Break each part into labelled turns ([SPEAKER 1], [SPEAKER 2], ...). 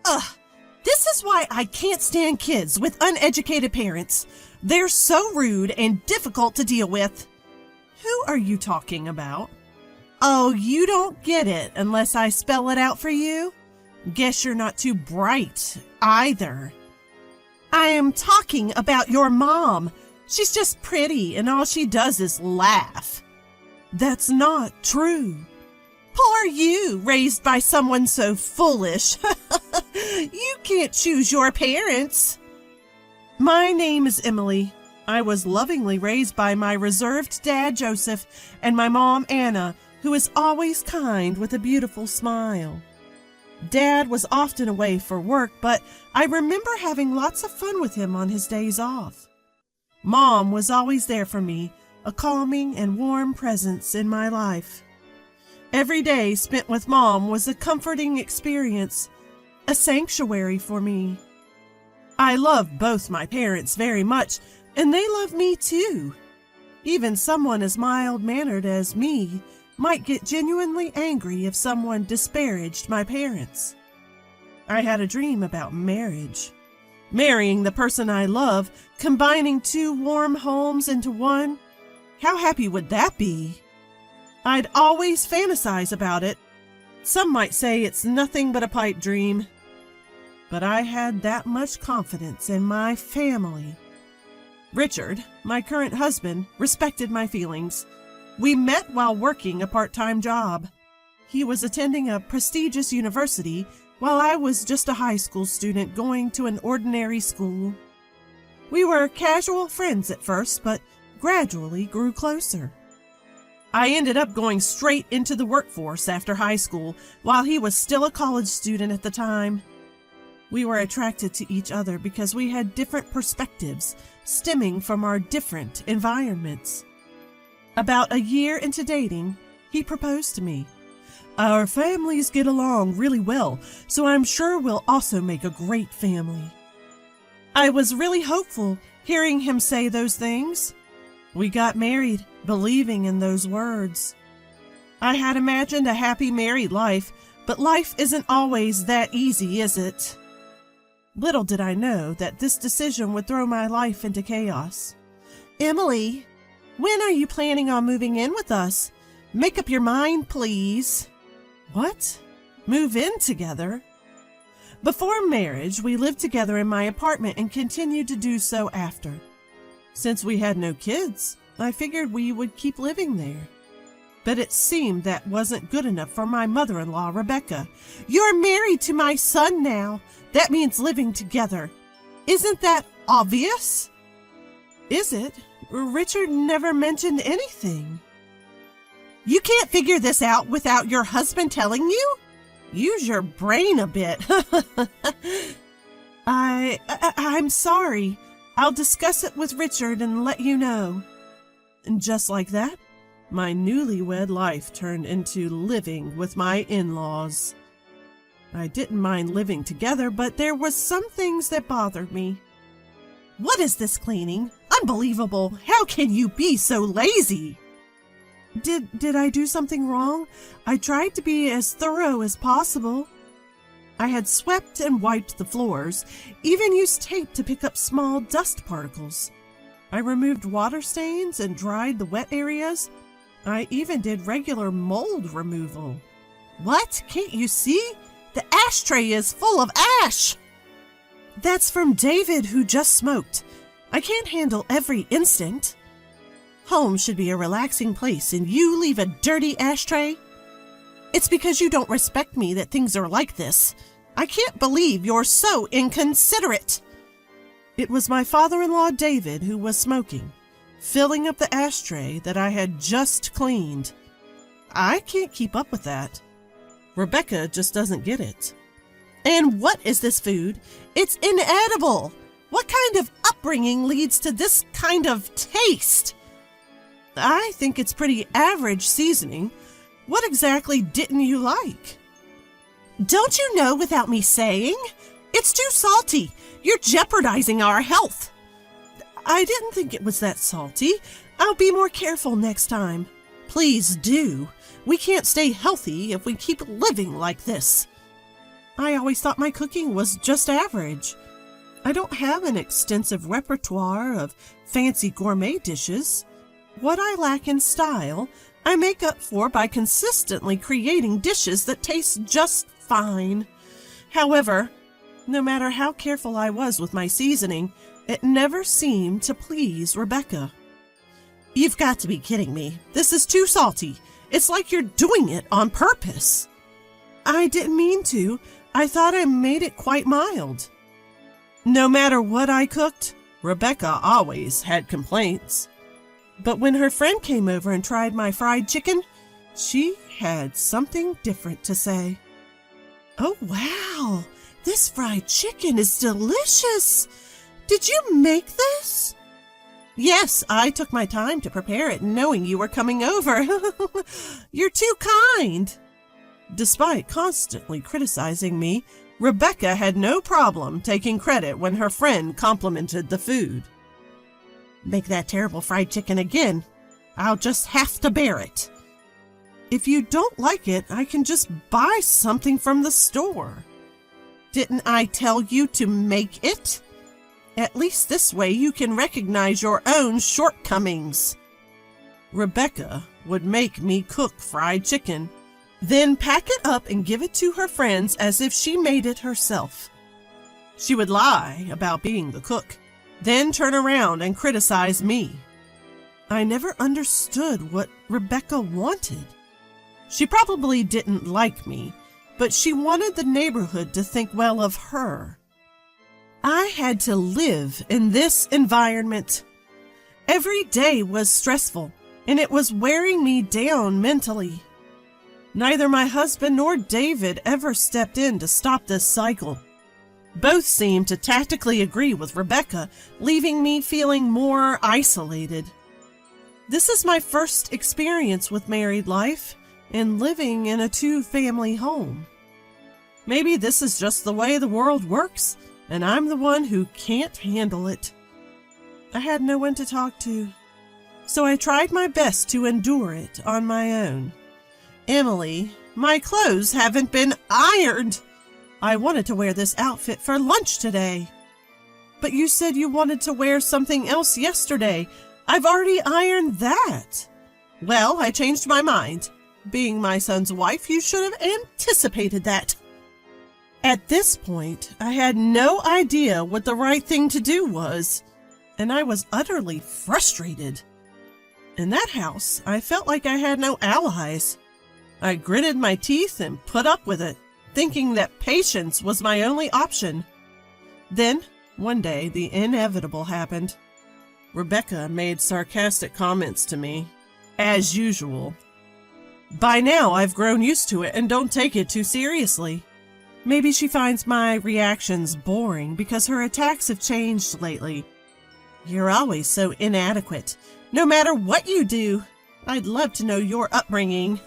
[SPEAKER 1] Ugh, this is why I can't stand kids with uneducated parents. They're so rude and difficult to deal with. Who are you talking about? Oh, you don't get it unless I spell it out for you? Guess you're not too bright either. I am talking about your mom. She's just pretty and all she does is laugh. That's not true. Poor you, raised by someone so foolish. You can't choose your parents. My name is Emily. I was lovingly raised by my reserved dad, Joseph, and my mom, Anna, who is always kind with a beautiful smile. Dad was often away for work, but I remember having lots of fun with him on his days off. Mom was always there for me, a calming and warm presence in my life. Every day spent with Mom was a comforting experience, a sanctuary for me. I love both my parents very much, and they love me too. Even someone as mild-mannered as me might get genuinely angry if someone disparaged my parents. I had a dream about marriage. Marrying the person I love, combining two warm homes into one. How happy would that be? I'd always fantasize about it. Some might say it's nothing but a pipe dream. But I had that much confidence in my family. Richard, my current husband, respected my feelings. We met while working a part-time job. He was attending a prestigious university while I was just a high school student going to an ordinary school. We were casual friends at first, but gradually grew closer. I ended up going straight into the workforce after high school while he was still a college student at the time. We were attracted to each other because we had different perspectives stemming from our different environments. About a year into dating, he proposed to me. Our families get along really well, so I'm sure we'll also make a great family. I was really hopeful hearing him say those things. We got married, believing in those words. I had imagined a happy married life, but life isn't always that easy, is it? Little did I know that this decision would throw my life into chaos. Emily, when are you planning on moving in with us? Make up your mind, please. What? Move in together? Before marriage, we lived together in my apartment and continued to do so after. Since we had no kids, I figured we would keep living there. But it seemed that wasn't good enough for my mother-in-law, Rebecca. You're married to my son now. That means living together. Isn't that obvious? Is it? Richard never mentioned anything. You can't figure this out without your husband telling you? Use your brain a bit. I'm sorry. I'll discuss it with Richard and let you know. And just like that, my newlywed life turned into living with my in-laws. I didn't mind living together, but there was some things that bothered me. What is this cleaning? Unbelievable! How can you be so lazy? Did I do something wrong? I tried to be as thorough as possible. I had swept and wiped the floors, even used tape to pick up small dust particles. I removed water stains and dried the wet areas. I even did regular mold removal. What? Can't you see? The ashtray is full of ash! That's from David, who just smoked. I can't handle every instant. Home should be a relaxing place, and you leave a dirty ashtray? It's because you don't respect me that things are like this. I can't believe you're so inconsiderate. It was my father-in-law, David, who was smoking, filling up the ashtray that I had just cleaned. I can't keep up with that. Rebecca just doesn't get it. And what is this food? It's inedible. What kind of upbringing leads to this kind of taste? I think it's pretty average seasoning. What exactly didn't you like? Don't you know without me saying? It's too salty. You're jeopardizing our health. I didn't think it was that salty. I'll be more careful next time. Please do. We can't stay healthy if we keep living like this. I always thought my cooking was just average. I don't have an extensive repertoire of fancy gourmet dishes. What I lack in style, I make up for by consistently creating dishes that taste just fine. However, no matter how careful I was with my seasoning, it never seemed to please Rebecca. You've got to be kidding me. This is too salty. It's like you're doing it on purpose. I didn't mean to. I thought I made it quite mild. No matter what I cooked, Rebecca always had complaints. But when her friend came over and tried my fried chicken, she had something different to say. Oh, wow! This fried chicken is delicious! Did you make this? Yes, I took my time to prepare it, knowing you were coming over. You're too kind. Despite constantly criticizing me, Rebecca had no problem taking credit when her friend complimented the food. Make that terrible fried chicken again. I'll just have to bear it. If you don't like it, I can just buy something from the store. Didn't I tell you to make it? At least this way you can recognize your own shortcomings. Rebecca would make me cook fried chicken, then pack it up and give it to her friends as if she made it herself. She would lie about being the cook, then turn around and criticize me. I never understood what Rebecca wanted. She probably didn't like me, but she wanted the neighborhood to think well of her. I had to live in this environment. Every day was stressful, and it was wearing me down mentally. Neither my husband nor David ever stepped in to stop this cycle. Both seemed to tactically agree with Rebecca, leaving me feeling more isolated. This is my first experience with married life and living in a two-family home. Maybe this is just the way the world works, and I'm the one who can't handle it. I had no one to talk to, so I tried my best to endure it on my own. Emily, my clothes haven't been ironed. I wanted to wear this outfit for lunch today. But you said you wanted to wear something else yesterday. I've already ironed that. Well, I changed my mind. Being my son's wife, you should have anticipated that. At this point, I had no idea what the right thing to do was, and I was utterly frustrated. In that house, I felt like I had no allies. I gritted my teeth and put up with it, thinking that patience was my only option. Then, one day, the inevitable happened. Rebecca made sarcastic comments to me, as usual. By now, I've grown used to it and don't take it too seriously. Maybe she finds my reactions boring because her attacks have changed lately. You're always so inadequate, no matter what you do. I'd love to know your upbringing.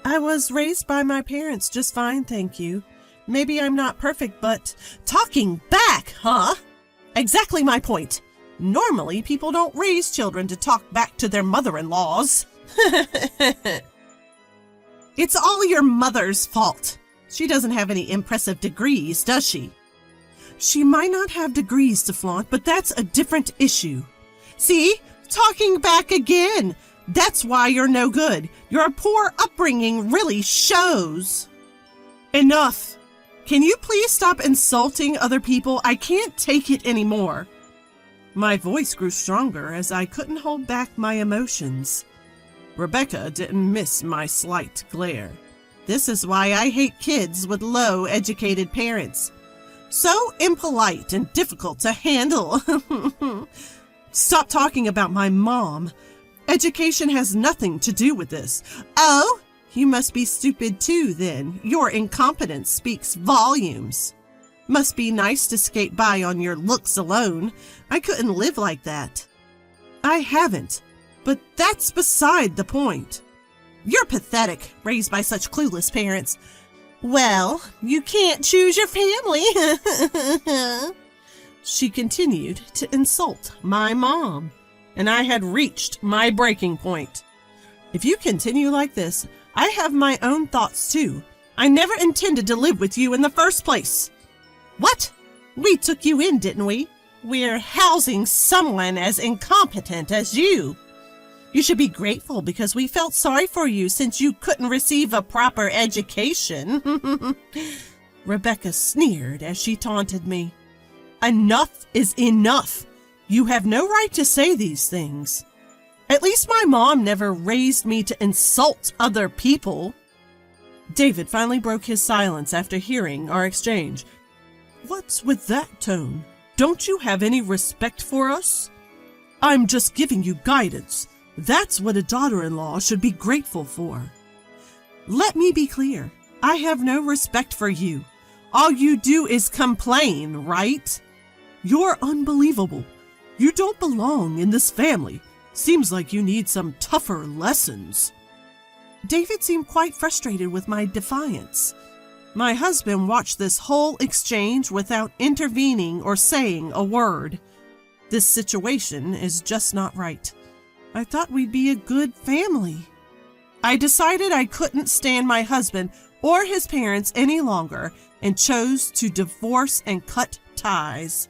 [SPEAKER 1] I was raised by my parents just fine, thank you. Maybe I'm not perfect, but talking back, huh? Exactly my point. Normally, people don't raise children to talk back to their mother-in-laws. It's all your mother's fault. She doesn't have any impressive degrees, does she? She might not have degrees to flaunt, but that's a different issue. See? Talking back again. That's why you're no good. Your poor upbringing really shows. Enough. Can you please stop insulting other people? I can't take it anymore. My voice grew stronger as I couldn't hold back my emotions. Rebecca didn't miss my slight glare. This is why I hate kids with low-educated parents. So impolite and difficult to handle. Stop talking about my mom. Education has nothing to do with this. Oh, you must be stupid too, then. Your incompetence speaks volumes. Must be nice to skate by on your looks alone. I couldn't live like that. I haven't, but that's beside the point. You're pathetic, raised by such clueless parents. Well, you can't choose your family. She continued to insult my mom, and I had reached my breaking point. If you continue like this, I have my own thoughts too. I never intended to live with you in the first place. What? We took you in, didn't we? We're housing someone as incompetent as you. You should be grateful because we felt sorry for you since you couldn't receive a proper education. Rebecca sneered as she taunted me. Enough is enough. You have no right to say these things. At least my mom never raised me to insult other people. David finally broke his silence after hearing our exchange. What's with that tone? Don't you have any respect for us? I'm just giving you guidance. That's what a daughter-in-law should be grateful for. Let me be clear. I have no respect for you. All you do is complain, right? You're unbelievable. You don't belong in this family. Seems like you need some tougher lessons. David seemed quite frustrated with my defiance. My husband watched this whole exchange without intervening or saying a word. This situation is just not right. I thought we'd be a good family. I decided I couldn't stand my husband or his parents any longer and chose to divorce and cut ties.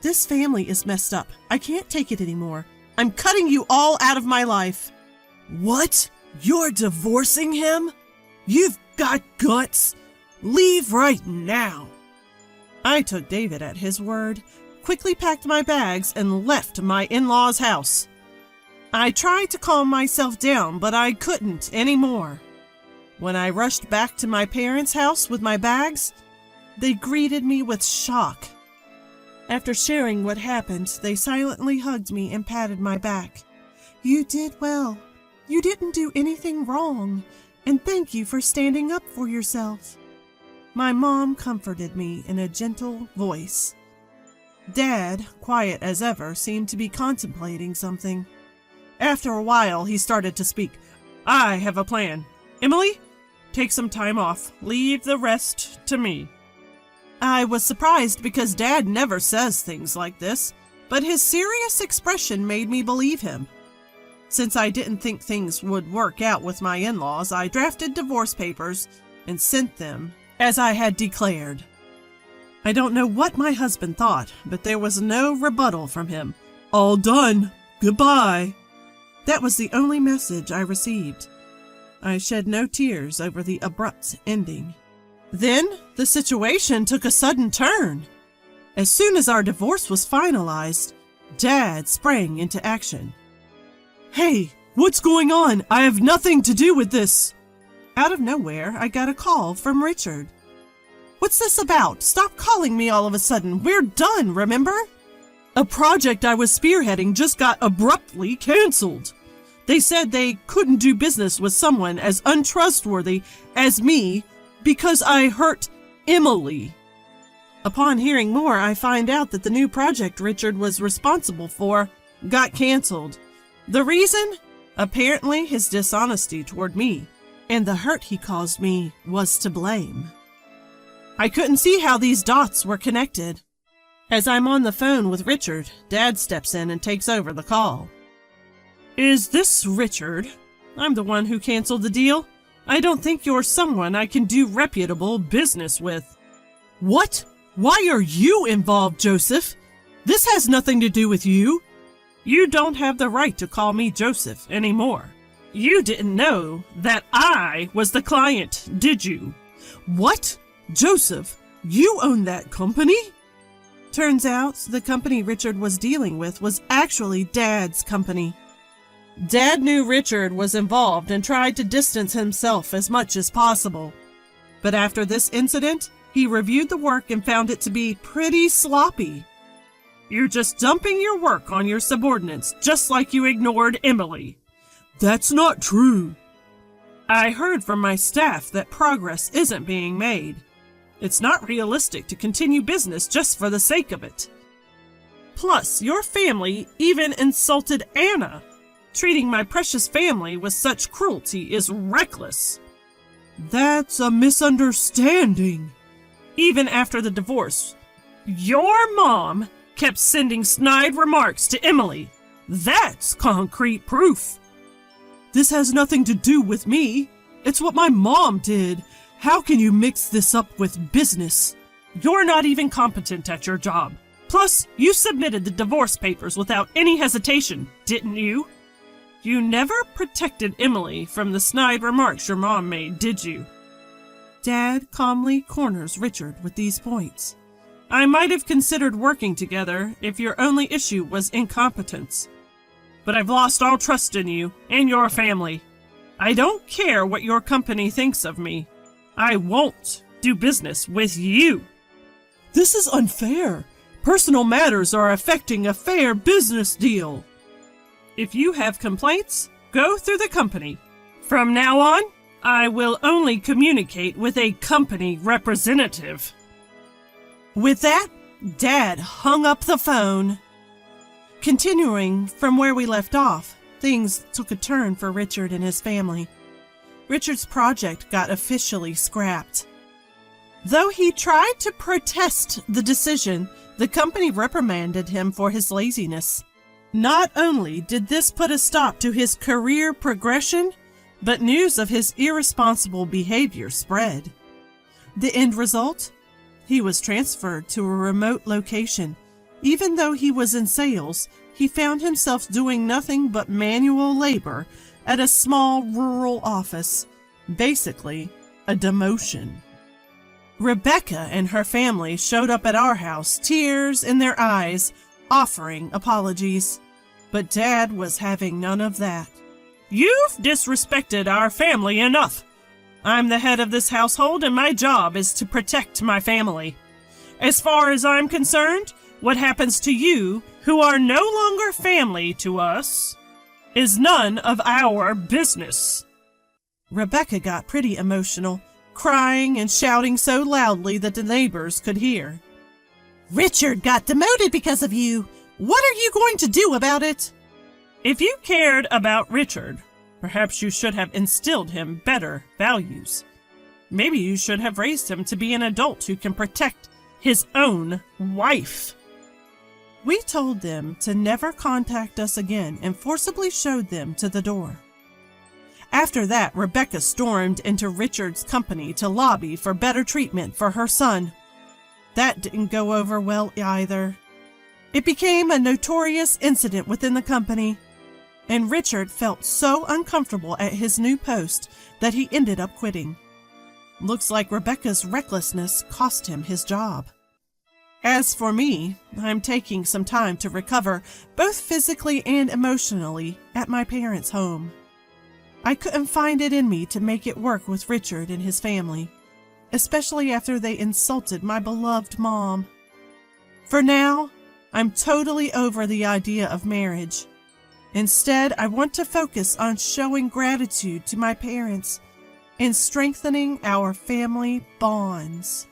[SPEAKER 1] This family is messed up. I can't take it anymore. I'm cutting you all out of my life. What? You're divorcing him? You've got guts. Leave right now. I took David at his word, quickly packed my bags, and left my in-laws' house. I tried to calm myself down, but I couldn't anymore. When I rushed back to my parents' house with my bags, they greeted me with shock. After sharing what happened, they silently hugged me and patted my back. You did well. You didn't do anything wrong, and thank you for standing up for yourself. My mom comforted me in a gentle voice. Dad, quiet as ever, seemed to be contemplating something. After a while, he started to speak. I have a plan. Emily, take some time off. Leave the rest to me. I was surprised because Dad never says things like this, but his serious expression made me believe him. Since I didn't think things would work out with my in-laws, I drafted divorce papers and sent them as I had declared. I don't know what my husband thought, but there was no rebuttal from him. All done. Goodbye. That was the only message I received. I shed no tears over the abrupt ending. Then the situation took a sudden turn. As soon as our divorce was finalized, Dad sprang into action. Hey, what's going on? I have nothing to do with this. Out of nowhere, I got a call from Richard. What's this about? Stop calling me all of a sudden. We're done, remember? A project I was spearheading just got abruptly canceled. They said they couldn't do business with someone as untrustworthy as me because I hurt Emily. Upon hearing more, I find out that the new project Richard was responsible for got canceled. The reason? Apparently his dishonesty toward me, and the hurt he caused me was to blame. I couldn't see how these dots were connected. As I'm on the phone with Richard, Dad steps in and takes over the call. Is this Richard? I'm the one who canceled the deal. I don't think you're someone I can do reputable business with. What? Why are you involved, Joseph? This has nothing to do with you. You don't have the right to call me Joseph anymore. You didn't know that I was the client, did you? What? Joseph, you own that company? Turns out the company Richard was dealing with was actually Dad's company. Dad knew Richard was involved and tried to distance himself as much as possible. But after this incident, he reviewed the work and found it to be pretty sloppy. You're just dumping your work on your subordinates, just like you ignored Emily. That's not true. I heard from my staff that progress isn't being made. It's not realistic to continue business just for the sake of it. Plus, your family even insulted Anna. Treating my precious family with such cruelty is reckless. That's a misunderstanding. Even after the divorce, your mom kept sending snide remarks to Emily. That's concrete proof. This has nothing to do with me. It's what my mom did. How can you mix this up with business? You're not even competent at your job. Plus, you submitted the divorce papers without any hesitation, didn't you? You never protected Emily from the snide remarks your mom made, did you? Dad calmly corners Richard with these points. I might have considered working together if your only issue was incompetence. But I've lost all trust in you and your family. I don't care what your company thinks of me. I won't do business with you. This is unfair. Personal matters are affecting a fair business deal. If you have complaints, go through the company. From now on, I will only communicate with a company representative. With that, Dad hung up the phone. Continuing from where we left off, things took a turn for Richard and his family. Richard's project got officially scrapped. Though he tried to protest the decision, the company reprimanded him for his laziness. Not only did this put a stop to his career progression, but news of his irresponsible behavior spread. The end result? He was transferred to a remote location. Even though he was in sales, he found himself doing nothing but manual labor at a small rural office. Basically, a demotion. Rebecca and her family showed up at our house, tears in their eyes, offering apologies. But Dad was having none of that. You've disrespected our family enough. I'm the head of this household and my job is to protect my family. As far as I'm concerned, what happens to you, who are no longer family to us, is none of our business. Rebecca got pretty emotional, crying and shouting so loudly that the neighbors could hear. Richard got demoted because of you. What are you going to do about it? If you cared about Richard, perhaps you should have instilled him better values. Maybe you should have raised him to be an adult who can protect his own wife. We told them to never contact us again and forcibly showed them to the door. After that, Rebecca stormed into Richard's company to lobby for better treatment for her son. That didn't go over well either. It became a notorious incident within the company, and Richard felt so uncomfortable at his new post that he ended up quitting. Looks like Rebecca's recklessness cost him his job. As for me, I'm taking some time to recover, both physically and emotionally, at my parents' home. I couldn't find it in me to make it work with Richard and his family, especially after they insulted my beloved mom. For now, I'm totally over the idea of marriage. Instead, I want to focus on showing gratitude to my parents and strengthening our family bonds.